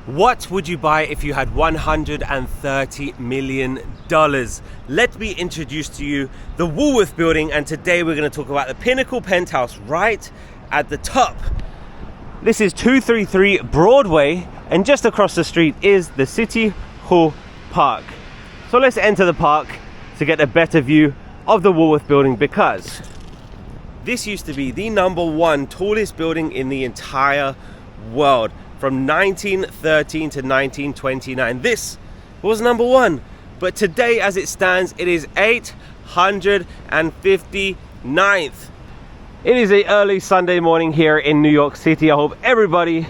What would you buy if you had $130 million? Let me introduce to you the Woolworth Building, and today we're going to talk about the pinnacle penthouse right at the top. This is 233 Broadway, and just across the street is the City Hall Park. So let's enter the park to get a better view of the Woolworth Building, because this used to be the #1 tallest building in the entire world. From 1913 to 1929, this was #1. But today, as it stands, it is 859th. It is an early Sunday morning here in New York City. I hope everybody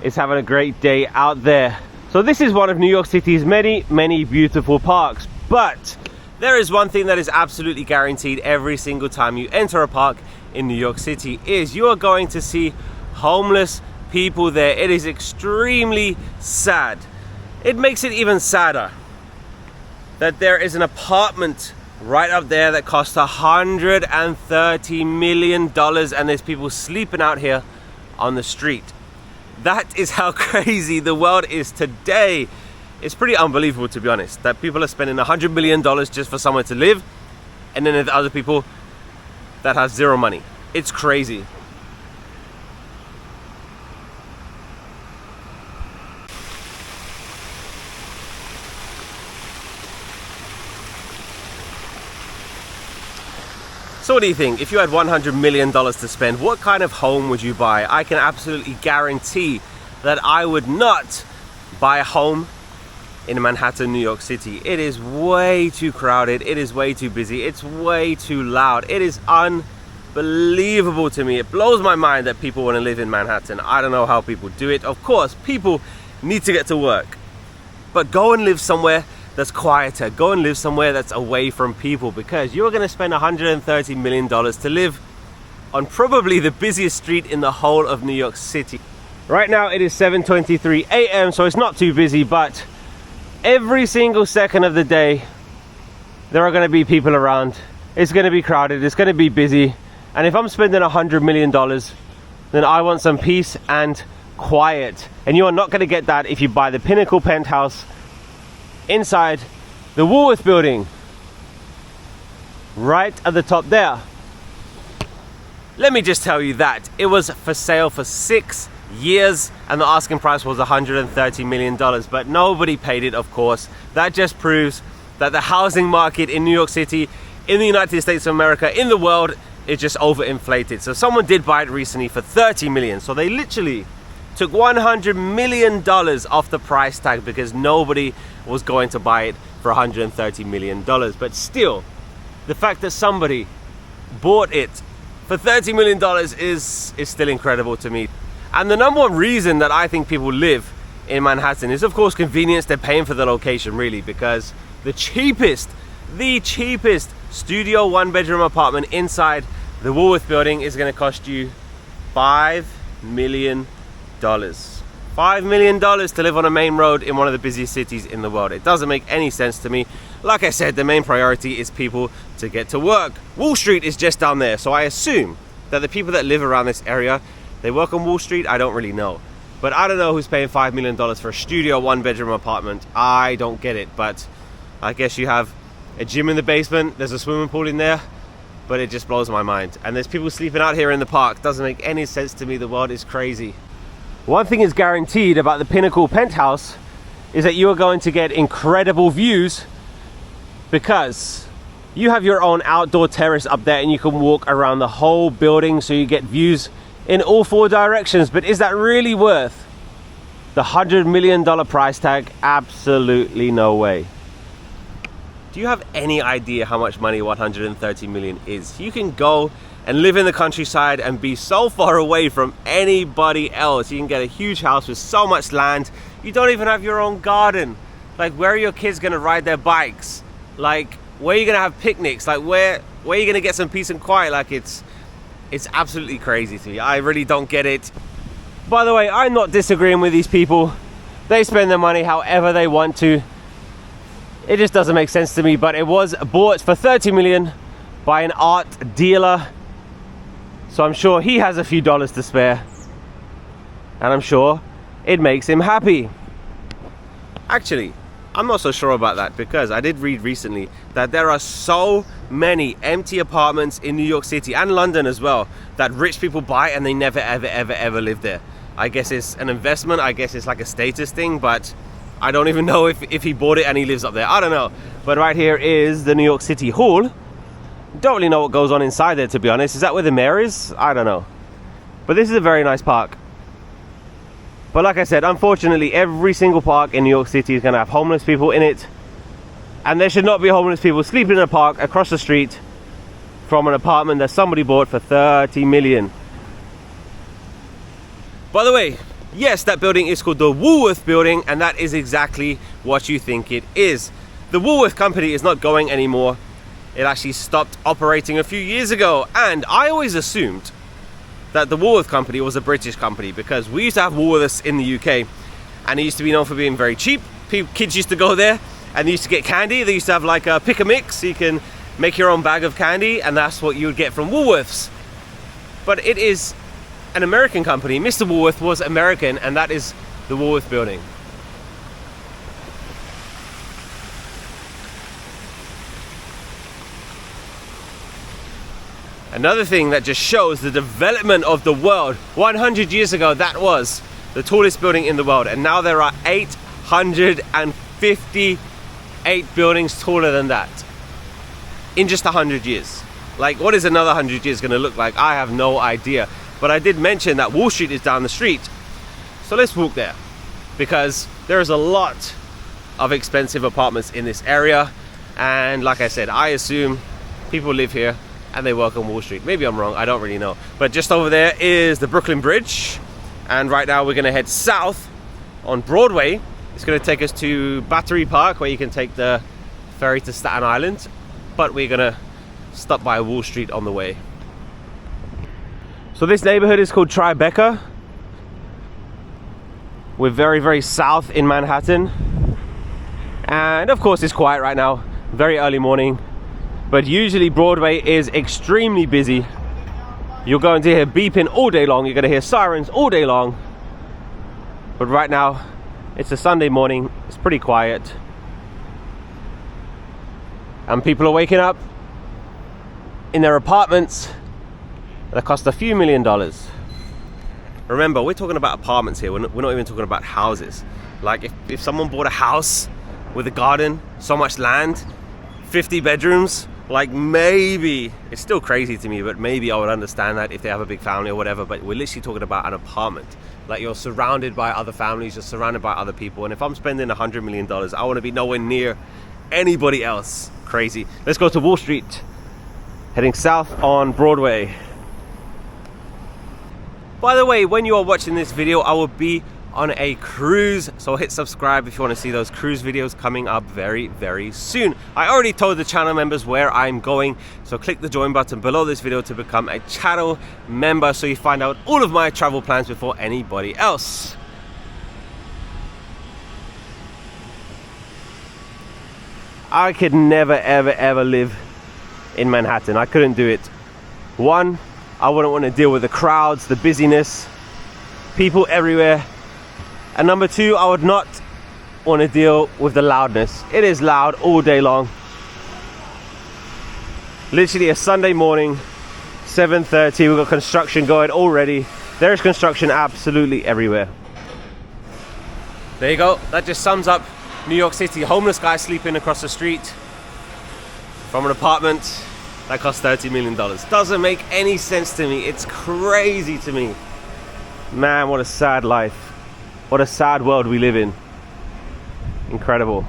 is having a great day out there. So this is one of New York City's many beautiful parks. But there is one thing that is absolutely guaranteed every single time you enter a park in New York City, is you are going to see homeless people there. It is extremely sad. It makes it even sadder that there is an apartment right up there that costs $130 million, and there's people sleeping out here on the street. That is how crazy the world is today. It's pretty unbelievable, to be honest, that people are spending $100 million just for somewhere to live, and then there's other people that have zero money. It's crazy. So what do you think? If you had $100 million to spend, what kind of home would you buy? I can absolutely guarantee that I would not buy a home in Manhattan, New York City. It is way too crowded. It is way too busy. It's way too loud. It is unbelievable to me. It blows my mind that people want to live in Manhattan. I don't know how people do it. Of course, people need to get to work. But go and live somewhere that's quieter. Go and live somewhere that's away from people, because you're going to spend $130 million to live on probably the busiest street in the whole of New York City. Right now it is 7:23 a.m. so it's not too busy, but every single second of the day there are going to be people around. It's going to be crowded, it's going to be busy, and if I'm spending $100 million, then I want some peace and quiet, and you are not going to get that if you buy the pinnacle penthouse inside the Woolworth Building right at the top there. Let me just tell you that it was for sale for 6 years and the asking price was $130 million, but nobody paid it, of course. That just proves that the housing market in New York City, in the United States of America, in the world, is just overinflated. So someone did buy it recently for $30 million. So they literally took $100 million off the price tag because nobody was going to buy it for $130 million. But still, the fact that somebody bought it for $30 million is still incredible to me. And the #1 reason that I think people live in Manhattan is, of course, convenience. They're paying for the location, really, because the cheapest studio 1-bedroom apartment inside the Woolworth Building is going to cost you $5 million. $5 million to live on a main road in one of the busiest cities in the world. It doesn't make any sense to me. Like I said, the main priority is people to get to work. Wall Street is just down there, so I assume that the people that live around this area, they work on Wall Street. I don't really know, but I don't know who's paying $5 million for a studio 1-bedroom apartment. I don't get it. But I guess you have a gym in the basement, there's a swimming pool in there, but it just blows my mind. And there's people sleeping out here in the park. Doesn't make any sense to me. The world is crazy. One thing is guaranteed about the pinnacle penthouse is that you are going to get incredible views, because you have your own outdoor terrace up there and you can walk around the whole building, so you get views in all 4 directions. But is that really worth the $100 million price tag? Absolutely no way. Do you have any idea how much money $130 million is? You can go and live in the countryside and be so far away from anybody else. You can get a huge house with so much land. You don't even have your own garden. Like, where are your kids gonna ride their bikes? Like, where are you gonna have picnics? Like, where are you gonna get some peace and quiet? Like, it's absolutely crazy to me. I really don't get it. By the way, I'm not disagreeing with these people. They spend their money however they want to. It just doesn't make sense to me. But it was bought for $30 million by an art dealer. So I'm sure he has a few dollars to spare, and I'm sure it makes him happy. Actually, I'm not so sure about that, because I did read recently that there are so many empty apartments in New York City and London as well that rich people buy and they never ever live there. I guess it's an investment, I guess it's like a status thing, but I don't even know if he bought it and he lives up there. I don't know. But right here is the New York City Hall. Don't really know what goes on inside there, to be honest. Is that where the mayor is? I don't know. But this is a very nice park. But like I said, unfortunately, every single park in New York City is going to have homeless people in it. And there should not be homeless people sleeping in a park across the street from an apartment that somebody bought for $30 million. By the way, yes, that building is called the Woolworth Building, and that is exactly what you think it is. The Woolworth company is not going anymore. It actually stopped operating a few years ago, and I always assumed that the Woolworth company was a British company, because we used to have Woolworths in the UK, and it used to be known for being very cheap. Kids used to go there and they used to get candy. They used to have like a pick a mix, so you can make your own bag of candy, and that's what you would get from Woolworths. But it is an American company. Mr. Woolworth was American, and that is the Woolworth Building. Another thing that just shows the development of the world. 100 years ago, that was the tallest building in the world, and now there are 858 buildings taller than that in just 100 years. Like, what is another 100 years going to look like? I have no idea. But I did mention that Wall Street is down the street, so let's walk there, because there is a lot of expensive apartments in this area, and like I said, I assume people live here and they work on Wall Street. Maybe I'm wrong, I don't really know. But just over there is the Brooklyn Bridge, and right now we're going to head south on Broadway. It's going to take us to Battery Park, where you can take the ferry to Staten Island, but we're going to stop by Wall Street on the way. So this neighborhood is called Tribeca. We're very south in Manhattan, and of course it's quiet right now, very early morning. But usually Broadway is extremely busy. You're going to hear beeping all day long. You're going to hear sirens all day long. But right now, it's a Sunday morning. It's pretty quiet. And people are waking up in their apartments that cost a few $1 million. Remember, we're talking about apartments here. We're not even talking about houses. Like, if someone bought a house with a garden, so much land, 50 bedrooms, like, maybe, it's still crazy to me, but maybe I would understand that if they have a big family or whatever. But we're literally talking about an apartment. Like, you're surrounded by other families, you're surrounded by other people, and if I'm spending $100 million, I want to be nowhere near anybody else. Crazy. Let's go to Wall Street, heading south on Broadway. By the way, when you are watching this video, I will be on a cruise, so hit subscribe if you want to see those cruise videos coming up very soon. I already told the channel members where I'm going, so click the join button below this video to become a channel member, so you find out all of my travel plans before anybody else. I could never ever live in Manhattan. I couldn't do it. One, I wouldn't want to deal with the crowds, the busyness, people everywhere. And number two, I would not want to deal with the loudness. It is loud all day long. Literally a Sunday morning, 7:30, we've got construction going already. There is construction absolutely everywhere. There you go. That just sums up New York City. Homeless guy sleeping across the street from an apartment that costs $30 million. Doesn't make any sense to me. It's crazy to me. Man, what a sad life. What a sad world we live in. Incredible.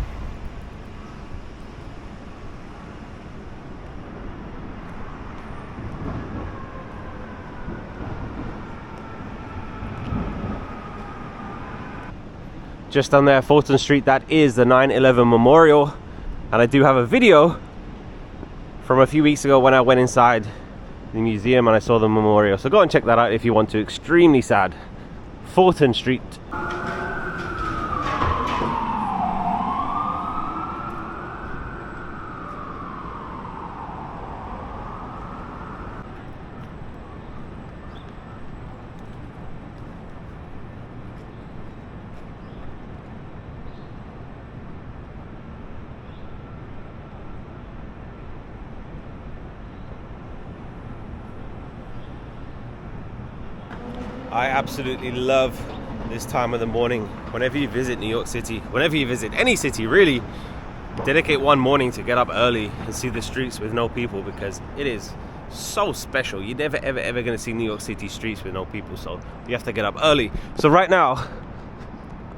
Just on there, Fulton Street, that is the 9/11 Memorial. And I do have a video from a few weeks ago when I went inside the museum and I saw the memorial. So go and check that out if you want to. Extremely sad. Fulton Street. I absolutely love this time of the morning. Whenever you visit New York City, whenever you visit any city really, dedicate one morning to get up early and see the streets with no people, because it is so special. You're never ever going to see New York City streets with no people, so you have to get up early. So right now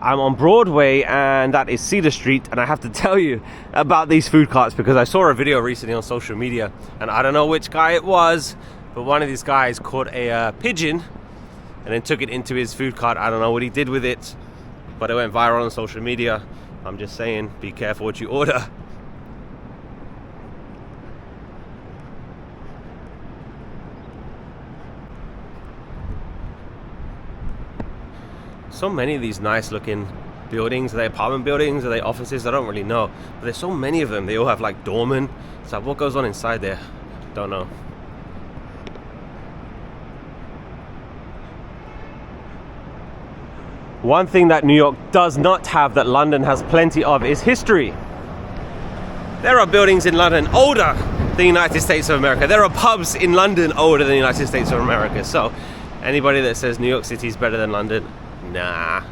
I'm on Broadway, and that is Cedar Street, and I have to tell you about these food carts because I saw a video recently on social media, and I don't know which guy it was, but one of these guys caught a pigeon and then took it into his food cart. I don't know what he did with it, but it went viral on social media. I'm just saying, be careful what you order. So many of these nice looking buildings. Are they apartment buildings? Are they offices? I don't really know, but there's so many of them. They all have like doormen. It's like, what goes on inside there? Don't know. One thing that New York does not have that London has plenty of is history. There are buildings in London older than the United States of America. There are pubs in London older than the United States of America. So anybody that says New York City is better than London, nah,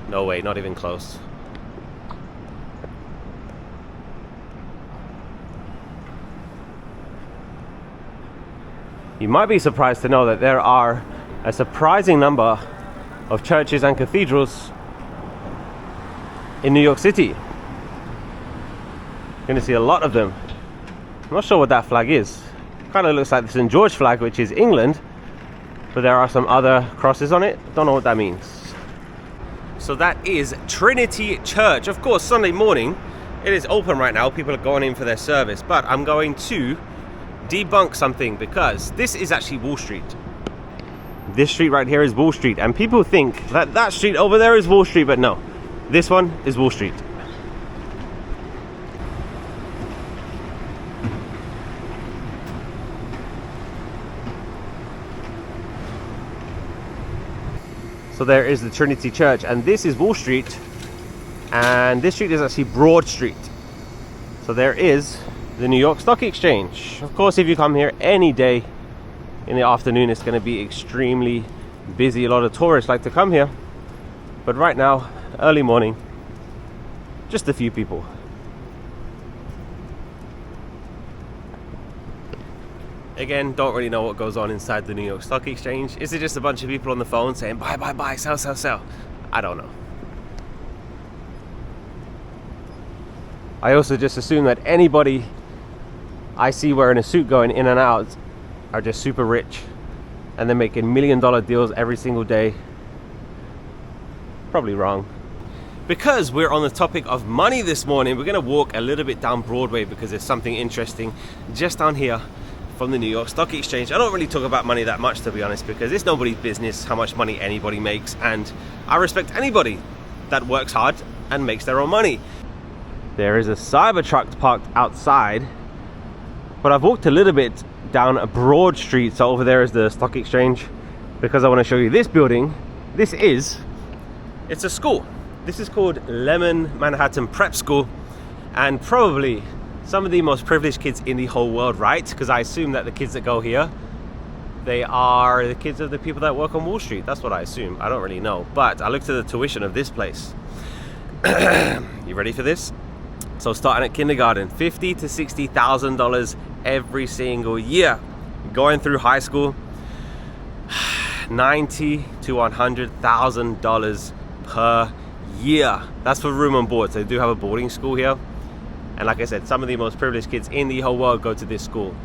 no way, not even close. You might be surprised to know that there are a surprising number of churches and cathedrals in New York City. You're going to see a lot of them. I'm not sure what that flag is. Kind of looks like the St. George flag, which is England, but there are some other crosses on it. Don't know what that means. So that is Trinity Church. Of course, Sunday morning, it is open right now. People are going in for their service, but I'm going to debunk something because this is actually Wall Street. This street right here is Wall Street, and people think that that street over there is Wall Street, but no, this one is Wall Street. So there is the Trinity Church, and this is Wall Street, and this street is actually Broad Street. So there is the New York Stock Exchange. Of course, if you come here any day in the afternoon, it's going to be extremely busy. A lot of tourists like to come here, but right now, early morning, just a few people. Again, don't really know what goes on inside the New York Stock Exchange. Is it just a bunch of people on the phone saying buy, buy, buy, sell, sell, sell? I don't know. I also just assume that anybody I see wearing a suit going in and out are just super rich, and they're making $1 million deals every single day. Probably wrong. Because we're on the topic of money this morning, we're going to walk a little bit down Broadway because there's something interesting just down here from the New York Stock Exchange. I don't really talk about money that much, to be honest, because it's nobody's business how much money anybody makes, and I respect anybody that works hard and makes their own money. There is a Cybertruck parked outside, but I've walked a little bit down a Broad Street, so over there is the Stock Exchange, because I want to show you this building. It's a school. This is called Lemon Manhattan Prep School, and probably some of the most privileged kids in the whole world, right? Because I assume that the kids that go here, they are the kids of the people that work on Wall Street. That's what I assume. I don't really know, but I looked at the tuition of this place. You ready for this? So starting at kindergarten, $50,000 to $60,000 every single year. Going through high school, $90,000 to $100,000 per year. That's for room and board. So they do have a boarding school here. And like I said, some of the most privileged kids in the whole world go to this school.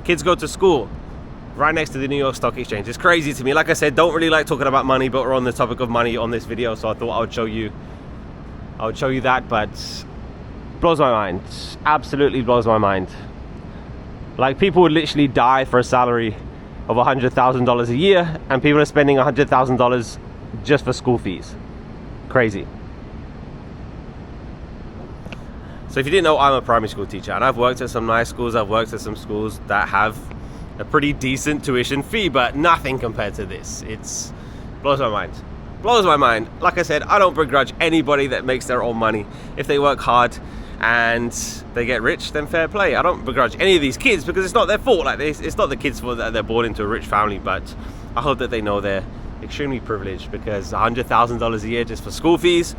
Kids go to school right next to the New York Stock Exchange. It's crazy to me. Like I said, don't really like talking about money, but we're on the topic of money on this video, so I thought I would show you that, but blows my mind. Absolutely blows my mind. Like, people would literally die for a salary of $100,000 a year, and people are spending $100,000 just for school fees. Crazy. So if you didn't know, I'm a primary school teacher, and I've worked at some nice schools. I've worked at some schools that have a pretty decent tuition fee, but nothing compared to this. It's blows my mind. Blows my mind. Like I said, I don't begrudge anybody that makes their own money. If they work hard and they get rich, then fair play. I don't begrudge any of these kids because it's not their fault. Like, it's not the kids' fault that they're born into a rich family, but I hope that they know they're extremely privileged, because $100,000 a year just for school fees,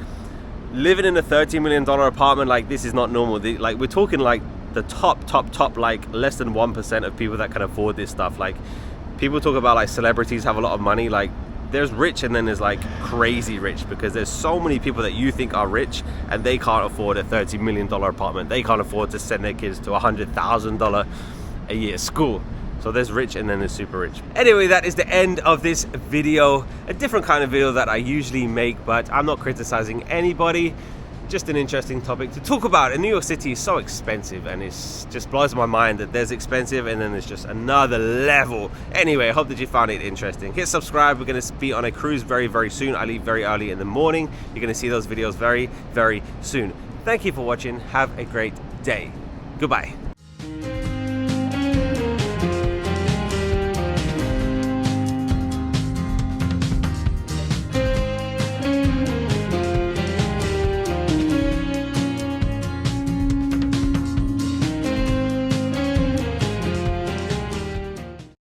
living in a $30 million apartment, like, this is not normal. Like, we're talking like the top, like less than 1% of people that can afford this stuff. Like, people talk about like celebrities have a lot of money. Like, there's rich and then there's like crazy rich, because there's so many people that you think are rich and they can't afford a $30 million apartment. They can't afford to send their kids to $100,000 a year school. So there's rich and then there's super rich. Anyway, that is the end of this video. A different kind of video that I usually make, but I'm not criticizing anybody. Just an interesting topic to talk about. And New York City is so expensive, and it just blows my mind that there's expensive and then there's just another level. Anyway, I hope that you found it interesting. Hit subscribe. We're going to be on a cruise very, very soon. I leave very early in the morning. You're going to see those videos very, very soon. Thank you for watching. Have a great day. Goodbye.